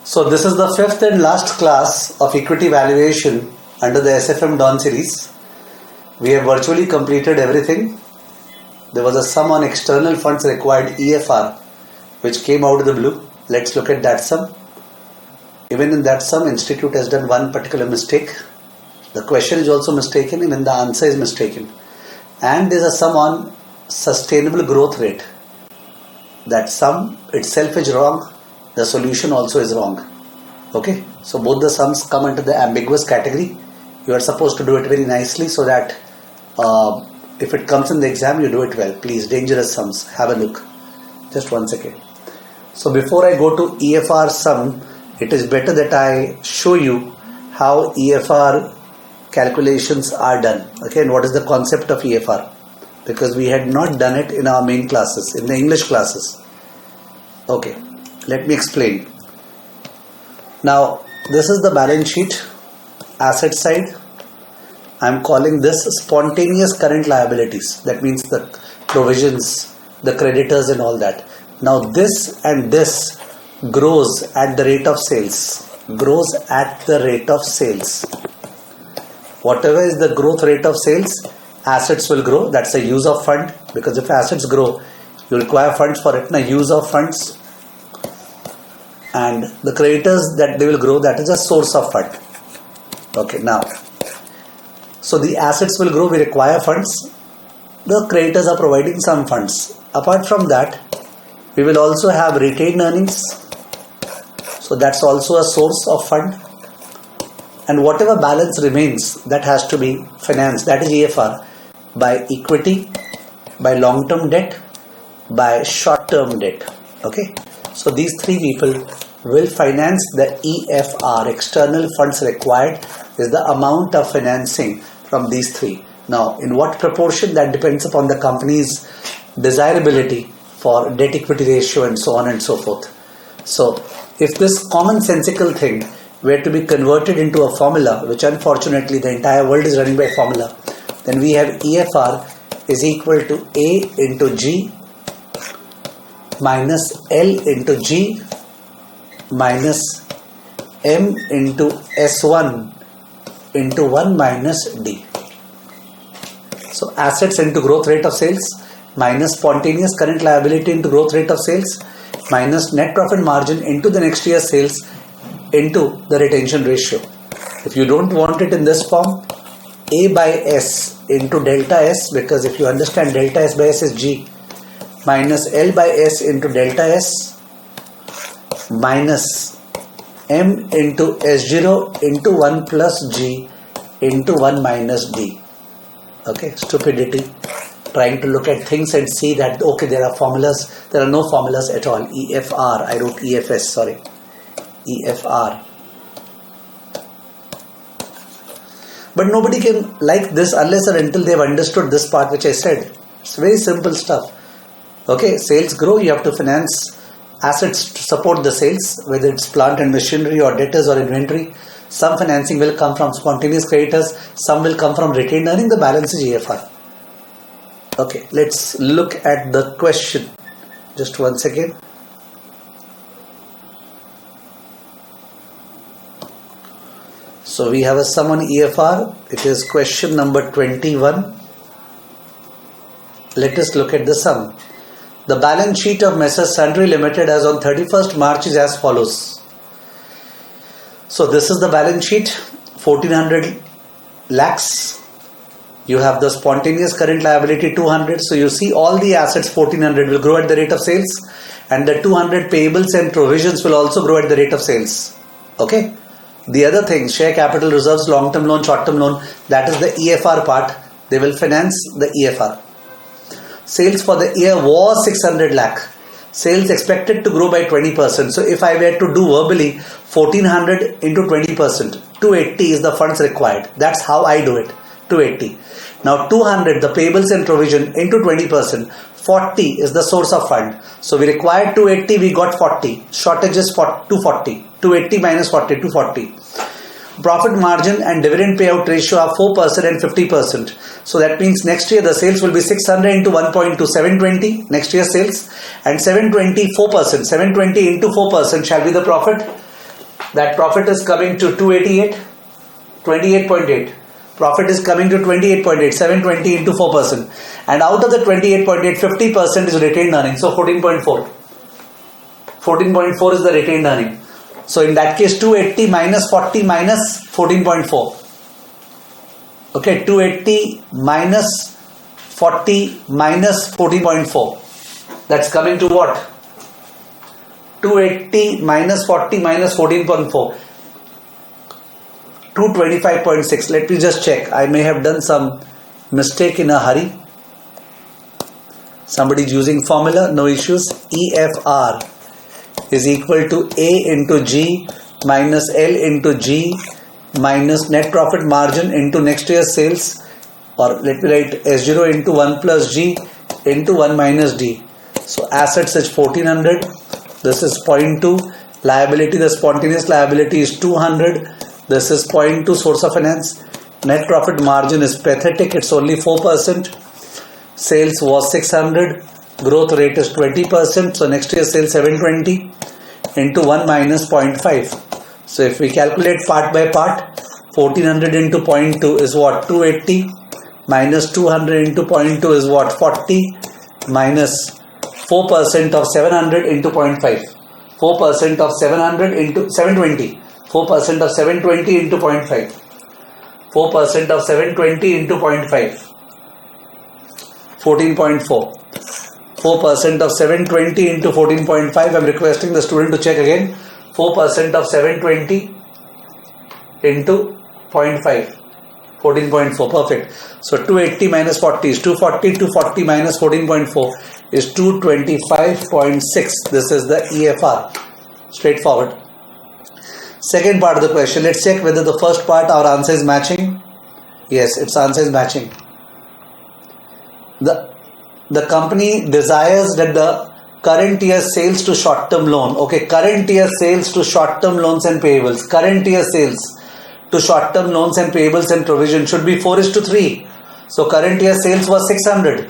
So this is the fifth and last class of equity valuation under the SFM Dawn series. We have virtually completed everything. There was a sum on external funds required EFR which came out of the blue. Let's look at that sum. Even in that sum, Institute has done one particular mistake. The question is also mistaken, even the answer is mistaken. And there is a sum on sustainable growth rate. That sum itself is wrong. The solution also is wrong. Okay, so both the sums come into the ambiguous category. You are supposed to do it very nicely so that if it comes in the exam, you do it well. Please, dangerous sums. Have a look. Just 1 second. So before I go to EFR sum, it is better that I show you how EFR calculations are done. Okay, and what is the concept of EFR? Because we had not done it in our main classes, in the English classes. Okay, let me explain. Now, this is the balance sheet, asset side. I am calling this spontaneous current liabilities. That means the provisions, the creditors and all that. Now, this and this grows at the rate of sales. Grows at the rate of sales. Whatever is the growth rate of sales, assets will grow. That's a use of fund, because if assets grow, you require funds for it. Now, use of funds, and the creditors that they will grow, that is a source of fund. Okay, now, so the assets will grow, we require funds. The creditors are providing some funds. Apart from that, we will also have retained earnings. So that's also a source of fund. And whatever balance remains, that has to be financed. That is EFR by equity, by long-term debt, by short-term debt. Okay. So these three people will finance the EFR. External funds required is the amount of financing from these three. Now, in what proportion, that depends upon the company's desirability for debt equity ratio and so on and so forth. So, if this commonsensical thing were to be converted into a formula, which unfortunately the entire world is running by formula, then we have EFR is equal to A into G minus L into G minus M into S1 into 1 minus D. So assets into growth rate of sales minus spontaneous current liability into growth rate of sales minus net profit margin into the next year's sales into the retention ratio. If you don't want it in this form, A by S into delta S, because if you understand delta S by S is G, minus L by S into delta S minus M into S0 into 1 plus G into 1 minus D. Okay, stupidity. Trying to look at things and see that, okay, there are formulas. There are no formulas at all. EFR, I wrote EFS, sorry. EFR. But nobody can like this unless or until they have understood this part which I said. It's very simple stuff. Okay, sales grow, you have to finance assets to support the sales, whether it's plant and machinery or debtors or inventory. Some financing will come from spontaneous creditors, some will come from retained earning, the balance is EFR. Okay, let's look at the question. Just 1 second. So we have a sum on EFR. It is question number 21. Let us look at the sum. The balance sheet of Messrs. Sundry Limited as on 31st March is as follows. So this is the balance sheet, 1400 lakhs. You have the spontaneous current liability 200. So you see all the assets 1400 will grow at the rate of sales, and the 200 payables and provisions will also grow at the rate of sales. Okay. The other thing, share capital reserves, long-term loan, short-term loan, that is the EFR part. They will finance the EFR. Sales for the year was 600 lakh. Sales expected to grow by 20%. So if I were to do verbally 1400 into 20%, 280 is the funds required. That's how I do it. 280. Now 200, the payables and provision into 20%, 40 is the source of fund. So we required 280, we got 40. Shortage is 240. 280 minus 40, 240. Profit margin and dividend payout ratio are 4% and 50%. So that means next year the sales will be 600 into 1.2, 720 next year sales, and 720 4%. 720 into 4% shall be the profit. that profit is coming to 288, 28.8. Profit is coming to 28.8, 720 into 4%. And out of the 28.8, 50% is retained earning. So 14.4. 14.4 is the retained earning. So in that case, 280 minus 40 minus 14.4. Okay, 280 minus 40 minus 14.4. That's coming to what? 280 minus 40 minus 14.4. 225.6. Let me just check. I may have done some mistake in a hurry. Somebody's using formula, no issues. EFR is equal to A into G minus L into G minus net profit margin into next year's sales, or let me write S0 into 1 plus G into 1 minus D. So assets is 1400, this is 0.2, liability, the spontaneous liability is 200, this is 0.2 source of finance, net profit margin is pathetic, it's only 4%, sales was 600, growth rate is 20%, so next year sales 720 into 1 minus 0.5. So if we calculate part by part, 1400 into 0.2 is what? 280 minus 200 into 0.2 is what? 40 minus 4% of 700 into 0.5. 4% of 700 into 720. 4% of 720 into 0.5. 4% of 720 into 0.5. 14.4. 4% of 720 into 14.5. I'm requesting the student to check again. 4% of 720 into 0.5. 14.4. Perfect. So 280 minus 40 is 240. 240 minus 14.4 is 225.6. This is the EFR. Straightforward. Second part of the question. Let's check whether the first part our answer is matching. Yes, its answer is matching. The company desires that the current year sales to short-term loan. Okay, current year sales to short-term loans and payables. Current year sales to short-term loans and payables and provision should be 4:3. So current year sales was 600.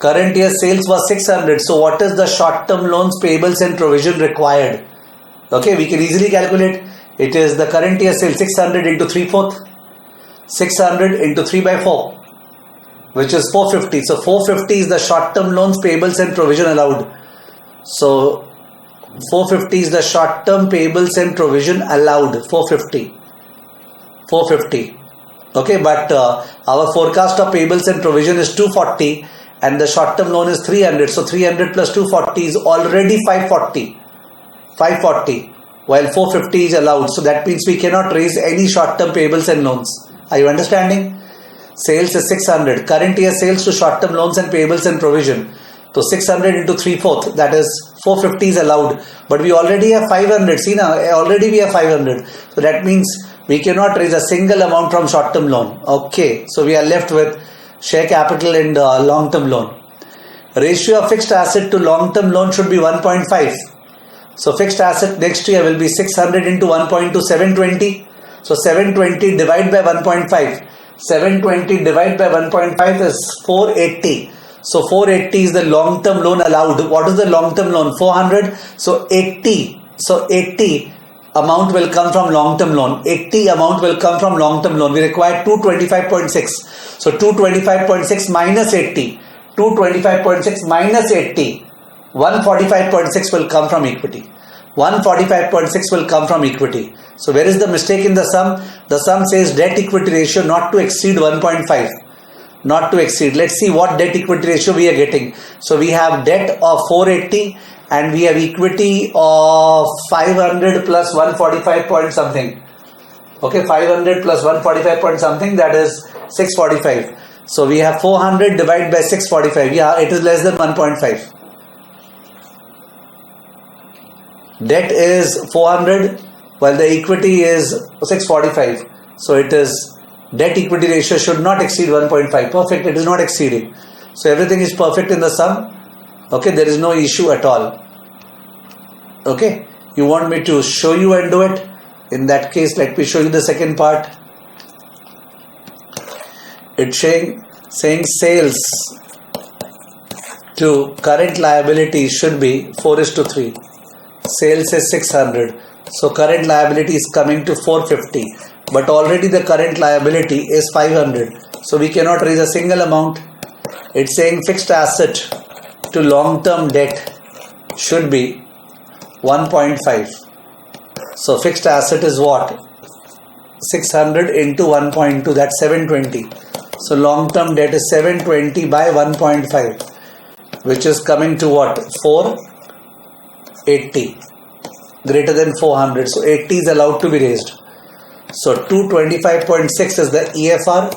Current year sales was 600. So what is the short-term loans, payables and provision required? Okay, we can easily calculate. It is the current year sales 600 into 3/4. 600 into 3 by 4. Which is 450. So 450 is the short-term loans, payables and provision allowed. So 450 is the short-term payables and provision allowed. 450. 450. Okay, but our forecast of payables and provision is 240 and the short-term loan is 300. So 300 plus 240 is already 540. 540. While 450 is allowed. So that means we cannot raise any short-term payables and loans. Are you understanding? Sales is 600. Current year sales to short-term loans and payables and provision. So 600 into 3/4, that is 450 is allowed. But we already have 500. See now, already we have 500. So that means we cannot raise a single amount from short-term loan. Okay. So we are left with share capital and long-term loan. Ratio of fixed asset to long-term loan should be 1.5. So fixed asset next year will be 600 into 1.2, 720. So 720 divided by 1.5. 720 divided by 1.5 is 480. So 480 is the long-term loan allowed. What is the long-term loan? 400. So 80. So 80 amount will come from long-term loan. 80 amount will come from long-term loan. We require 225.6. So 225.6 minus 80. 225.6 minus 80. 145.6 will come from equity. 145.6 will come from equity. So where is the mistake in the sum? The sum says debt equity ratio not to exceed 1.5. Not to exceed. Let's see what debt equity ratio we are getting. So we have debt of 480 and we have equity of 500 plus 145 point something. Okay, 500 plus 145 point something, that is 645. So we have 400 divided by 645. Yeah, it is less than 1.5. Debt is 400 while the equity is 645. So it is debt equity ratio should not exceed 1.5. Perfect. It is not exceeding. So everything is perfect in the sum. Okay. There is no issue at all. Okay. You want me to show you and do it? In that case, let me show you the second part. It's saying sales to current liability should be 4:3. Sales is 600. So current liability is coming to 450, but already the current liability is 500. So we cannot raise a single amount. It's saying fixed asset to long-term debt should be 1.5. So fixed asset is what? 600 into 1.2, that's 720. So long-term debt is 720 by 1.5, which is coming to what? 480, greater than 400. So 80 is allowed to be raised. So 225.6 is the EFR,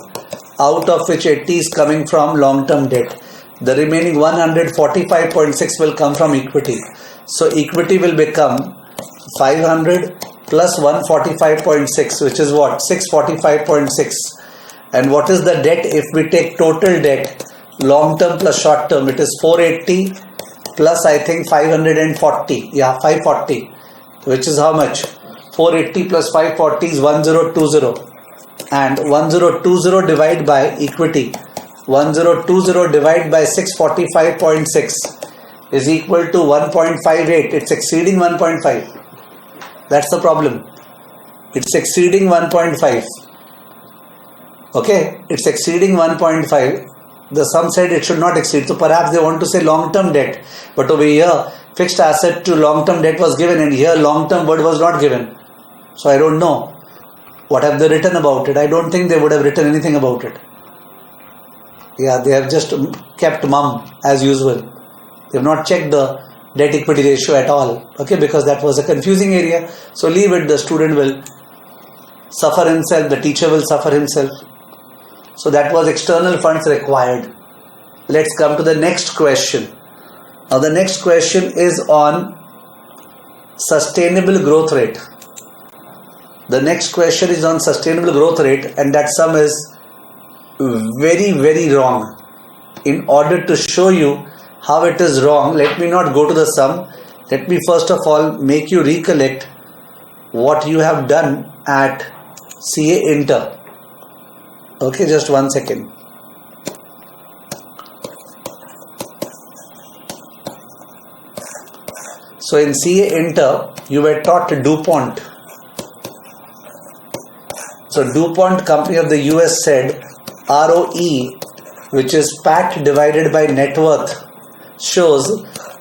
out of which 80 is coming from long-term debt. The remaining 145.6 will come from equity. So equity will become 500 plus 145.6, which is what? 645.6. And what is the debt? If we take total debt, long term plus short term, it is 480 plus I think 540. Yeah, 540, which is how much? 480 plus 540 is 1020. And 1020 divided by equity, 1020 divided by 645.6 is equal to 1.58. It's exceeding 1.5. That's the problem. It's exceeding 1.5. Okay, it's exceeding 1.5. The sum said it should not exceed. So perhaps they want to say long-term debt. But over here, fixed asset to long-term debt was given, and here long-term word was not given. So I don't know. What have they written about it? I don't think they would have written anything about it. Yeah, they have just kept mum as usual. They have not checked the debt equity ratio at all. Okay, because that was a confusing area. So leave it. The student will suffer himself. The teacher will suffer himself. So that was external funds required. Let's come to the next question. Now the next question is on sustainable growth rate. The next question is on sustainable growth rate, and that sum is very, very wrong. In order to show you how it is wrong, let me not go to the sum. Let me first of all make you recollect what you have done at CA Inter. Okay, just one second. So in CA Inter, you were taught DuPont. So DuPont company of the US said ROE, which is PAT divided by net worth, shows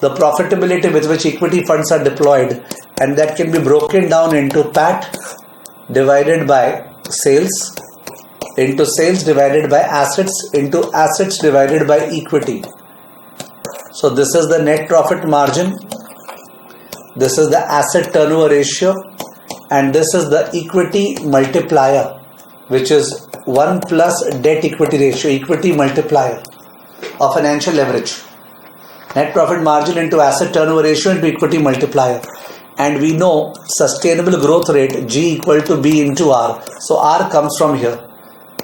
the profitability with which equity funds are deployed, and that can be broken down into PAT divided by sales, into sales divided by assets, into assets divided by equity. So this is the net profit margin, this is the asset turnover ratio, and this is the equity multiplier, which is 1 plus debt equity ratio, equity multiplier of financial leverage. Net profit margin into asset turnover ratio into equity multiplier. And we know sustainable growth rate G equal to B into R. So R comes from here.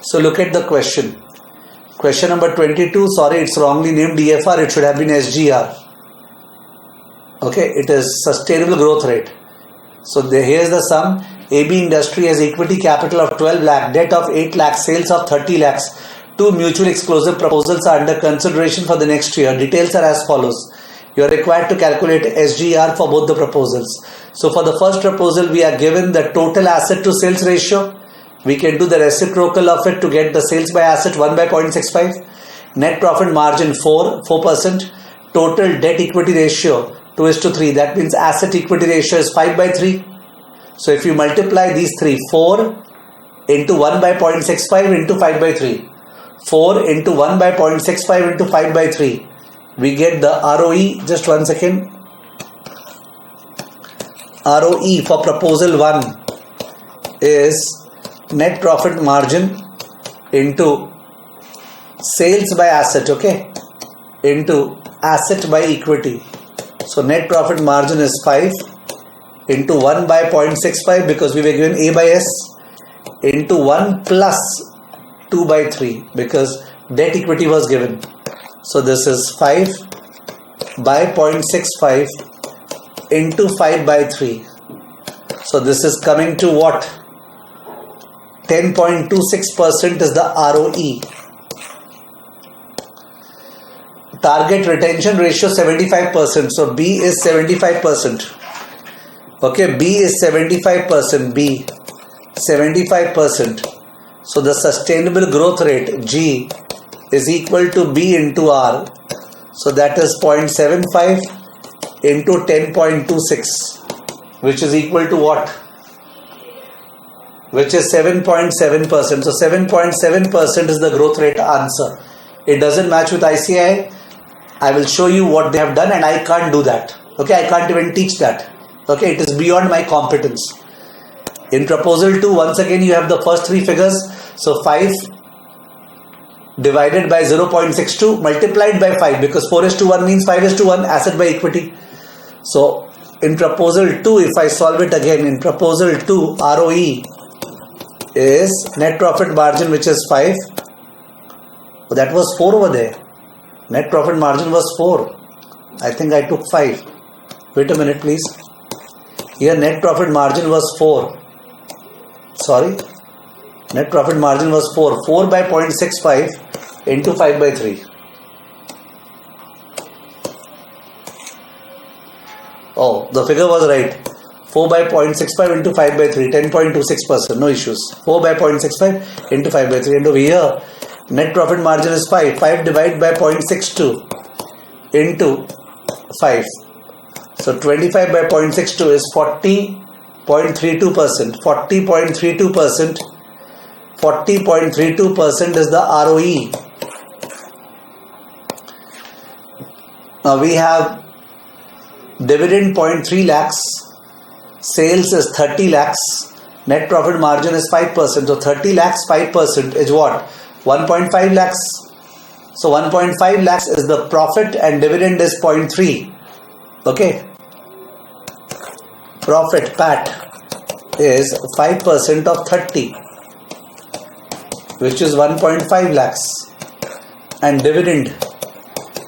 So look at the question. Question number 22, sorry, it's wrongly named EFR, it should have been SGR. Okay, it is sustainable growth rate. So here's the sum. AB Industry has equity capital of 12 lakh, debt of 8 lakh, sales of 30 lakhs. Two mutually exclusive proposals are under consideration for the next year. Details are as follows. You are required to calculate SGR for both the proposals. So for the first proposal, we are given the total asset to sales ratio. We can do the reciprocal of it to get the sales by asset 1 by 0.65. Net profit margin 4%. Total debt equity ratio 2:3. That means asset equity ratio is 5 by 3. So if you multiply these three, 4 into 1 by 0.65 into 5 by 3. 4 into 1 by 0.65 into 5 by 3. We get the ROE, just one second. ROE for proposal 1 is net profit margin into sales by asset, okay, into asset by equity. So net profit margin is 5 into 1 by 0.65 because we were given A by S into 1 plus 2 by 3 because debt equity was given. So this is 5 by 0.65 into 5 by 3. So this is coming to what? 10.26% is the ROE. Target retention ratio 75%. So B is 75%. Okay, B is 75%, B 75%. So the sustainable growth rate G is equal to B into R. So that is 0.75 into 10.26, which is equal to what? Which is 7.7%. So 7.7% is the growth rate answer. It doesn't match with ICI. I will show you what they have done, and I can't do that. Okay, I can't even teach that. Okay, it is beyond my competence. In proposal 2, once again you have the first three figures. So 5 divided by 0.62 multiplied by 5, because 4:1 means 5:1 asset by equity. So in proposal 2, if I solve it again, in proposal 2, ROE is net profit margin, which is 5. Oh, that was 4 over there. Net profit margin was 4. I think I took 5. Wait a minute, please. Here net profit margin was 4. Sorry. Net profit margin was 4. 4 by 0.65 into 5 by 3. Oh, the figure was right. 4 by 0.65 into 5 by 3. 10.26%. No issues. 4 by 0.65 into 5 by 3. And over here, net profit margin is 5. 5 divided by 0.62 into 5. So 25 by 0.62 is 40.32%. 40.32%. 40.32% is the ROE. Now we have dividend 0.3 lakhs. Sales is 30 lakhs. Net profit margin is 5%. So 30 lakhs, 5% is what? 1.5 lakhs. So 1.5 lakhs is the profit and dividend is 0.3. Okay. Profit, PAT, is 5% of 30, which is 1.5 lakhs. And dividend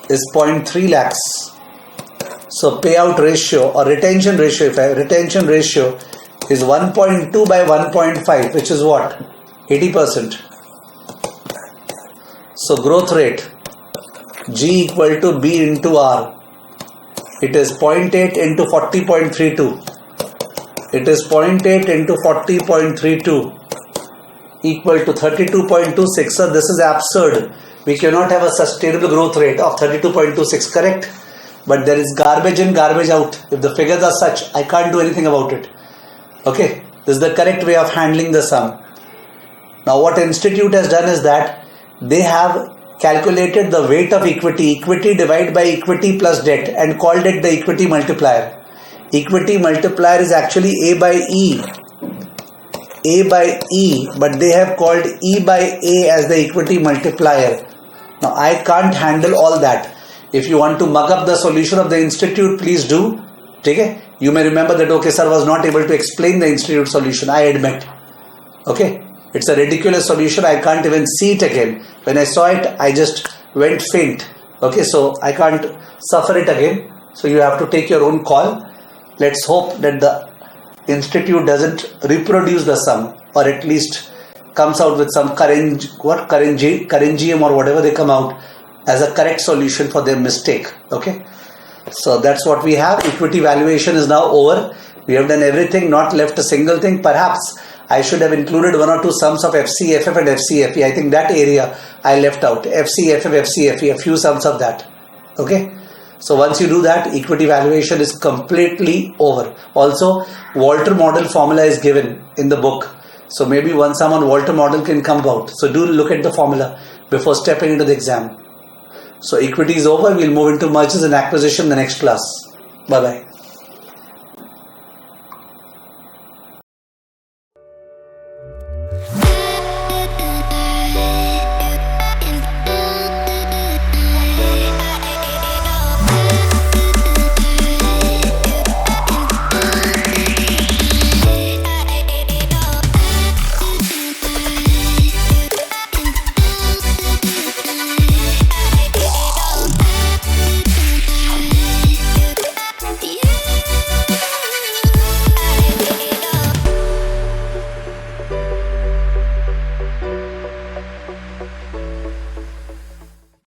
is 0.3 lakhs. So payout ratio or retention ratio, retention ratio is 1.2 by 1.5, which is what? 80%. So growth rate G equal to B into R. It is 0.8 into 40.32. It is 0.8 into 40.32 equal to 32.26. So this is absurd. We cannot have a sustainable growth rate of 32.26, correct? But there is garbage in, garbage out. If the figures are such, I can't do anything about it. Okay, this is the correct way of handling the sum. Now what institute has done is that they have calculated the weight of equity, equity divided by equity plus debt, and called it the equity multiplier. Equity multiplier is actually A by E. A by E, but they have called E by A as the equity multiplier. Now I can't handle all that. If you want to mug up the solution of the institute, please do. Okay? You may remember that, okay, sir was not able to explain the institute solution. I admit. Okay? It's a ridiculous solution. I can't even see it again. When I saw it, I just went faint. Okay, so I can't suffer it again. So you have to take your own call. Let's hope that the institute doesn't reproduce the sum, or at least comes out with some Caringium or whatever they come out as a correct solution for their mistake. Okay, so that's what we have. Equity valuation is now over. We have done everything, not left a single thing. Perhaps I should have included one or two sums of FCFF and FCFE. I think that area I left out. FCFF, FCFE, a few sums of that. Okay. So once you do that, equity valuation is completely over. Also, Walter model formula is given in the book. So maybe one sum on Walter model can come out. So do look at the formula before stepping into the exam. So equity is over. We'll move into mergers and acquisition in the next class. Bye-bye.